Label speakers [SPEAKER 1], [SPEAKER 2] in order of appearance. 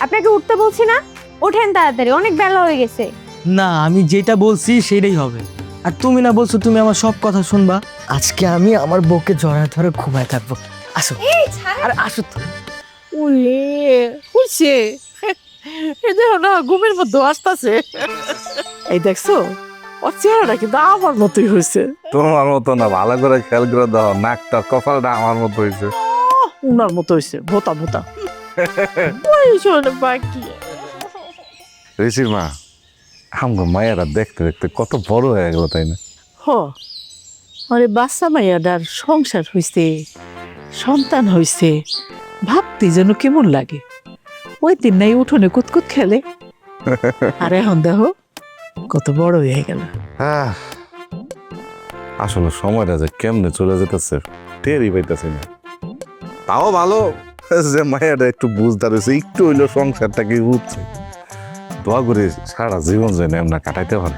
[SPEAKER 1] আপনাকে উঠতে বলছি না, ওঠেন তাড়াতাড়ি, অনেক বেলা হয়ে গেছে।
[SPEAKER 2] না, আমি যেটা বলছি সেটাই হবে। আর তুমি না বলছো তুমি আমার সব কথা শুনবা। আজকে আমি আমার বউকে জড়ায় ধরে ঘুমায় থাকবো। আসো। আরে আসো তো।
[SPEAKER 3] উলে হইছে এই দেখো না ঘুমের মধ্যে আসতেছে। এই দেখছো ওর চেহারাটা কিন্তু আমার মতোই হয়েছে।
[SPEAKER 4] তোমার মতো না, ভালো করে খেয়াল করে দাও, নাকটা কপালটা আমার মতো হয়েছে।
[SPEAKER 3] উনার মতো হয়েছে ভোতা ভোতা। ওই শোনে বাকি
[SPEAKER 4] ঋষির মা, আমগো মায়েরা দেখতে দেখতে কত বড় হয়ে গেল, তাই না?
[SPEAKER 3] হ আরে বাচ্চা মাইয়াটার সংসার হইছে, সন্তান হইছে, ভাবতে যেন কেমন লাগে। ওই দিন নাই উঠোনে কুতকুত খেলে, আর এখন দেখো কত বড় হয়ে গেল।
[SPEAKER 4] আহ, আসলে সময়টা যে কেমনে চলে যেতেছে টেরই পাইতেছি না। তাও ভালো যে মায়েরা একটু বুঝতে রয়েছে, একটু হইলো সংসারটাকে উঠছে। দোয়া করে সারা জীবন যেন এমন কাটাইতে পারে।